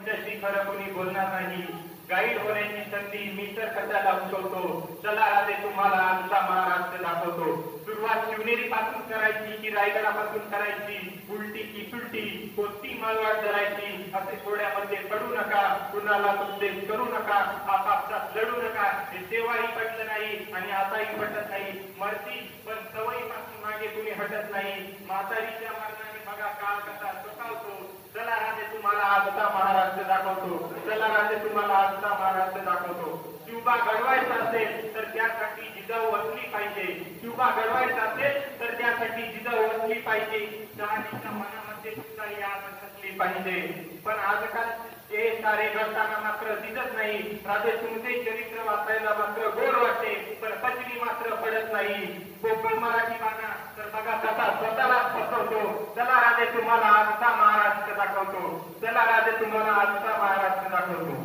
तुमच्याशी खरं कोणी बोलणार नाही. गाईड होण्याची संधी मी तर कशाला उचलतो. चला राजे तुम्हाला आमचा महाराष्ट्र दाखवतो. सुरुवात शिवनेरी पासून करायची की रायगडापासून करायची, उलटी की सुलटी, कोणती माळवाट धरायची, असे थोड्यामध्ये पडू नका. कुणाला उपदेश करू नका, आपापसात लढू नका. हे तेव्हाही पटलं नाही आणि आताही पटत नाही. मरती पण सवयीपासून मागे कुणी हटत नाही. म्हातारीच्या मरणाने बघा काळ कसा चोकावतो. चला राजे तुम्हाला आजचा महाराष्ट्र दाखवतो. चला राजे तुम्हाला आजचा महाराष्ट्र दाखवतो. क्युबा घडवायचा असेल तर त्यासाठी जिजाऊ असली पाहिजे. क्युबा घडवायचा असेल तर त्यासाठी जिजाऊ असली पाहिजे. शहाजीच्या मनामध्ये सुद्धा ही आग असली पाहिजे. पण आजकाल हे सारे घडताना मात्र दिसत नाही. राजे तुमचे चरित्र वाचायला मात्र गोड वाटते, पण पचली मात्र पडत नाही. कोकण मराठी बाणा तर बघा कसा स्वतःलाच फसवतो. चला राजे तुम्हाला आजचा महाराष्ट्र दाखवतो. चला राजे तुम्हाला आजचा महाराष्ट्र दाखवतो.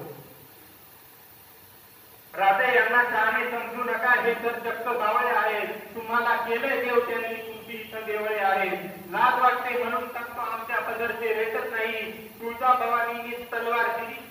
राजे यांना शहाणे समजू नका, हे तर चक्क बावळे आहेत. तुम्हाला केले देव त्यांनी तुमची इथं देवळे आहेत. लाज वाटते म्हणून तत्व आमच्या पदरचे रेटत नाही. तुळजा भवानीने तलवार दिली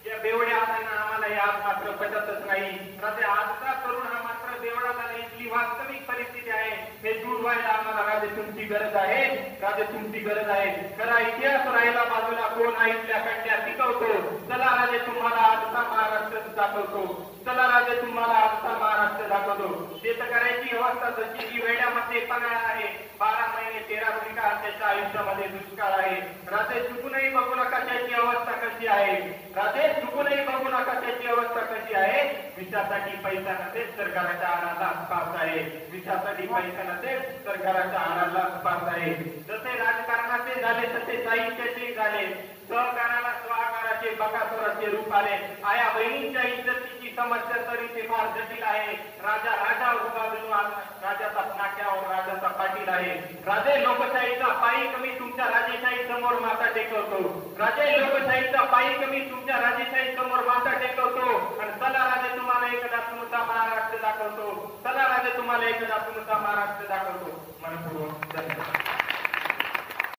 या बेवड्या असताना आम्हाला हे आज मात्र पटतच नाही. राजे आजचा तरुण हा मात्र बेवडा झाला. इथली वास्तविक परिस्थिती आहे. हे दूर व्हायला आम्हाला राजे तुमची गरज आहे. राजे तुमची गरज आहे. खरा इतिहास राहिला बाजूला, कोण आईतल्या कंड्या टिकवतो. चला राजे तुम्हाला आजचा महाराष्ट्र दाखवतो. चला राजे तुम्हाला आजचा महाराष्ट्र दाखवतो. शेत करायची अवस्था जशी की वेड्यामध्ये पगार आहे. 12 महिने 13 पिका त्याच्या आयुष्यामध्ये दुष्काळ आहे. राजे चुकूनही बघू नका त्याची अवस्था कशी आहे. राजे चुकूनही बघू नका त्याची अवस्था कशी आहे. विषासाठी पैसा नसेल तर घराच्या आणाला पास आहे. विषासाठी पैसा नसेल तर घराच्या आणाला पास आहे. जसे राजकारणाचे झाले तसे साहित्याचे झाले. सहकाराला स्वाकाराचे बकासुराचे रूप आले. आया बहिणींच्या इज्जतीची समस्या तरी ते फार जटिल आहे. राजा राजावर उभा राजाचा नाक्यावर राजाचा पाटील आहे. राजे लोकशाहीचा पायी कमी तुमच्या राजेशाही समोर माथा टेकवतो. राजे लोकशाहीचा पायी कमी तुमच्या राजेशाही समोर माथा टेकवतो. आणि चला राजे तुम्हाला एकदा तुमचा महाराष्ट्र दाखवतो. चला राजे तुम्हाला एकदा तुमचा महाराष्ट्र दाखवतो. मनपूर्वक धन्यवाद.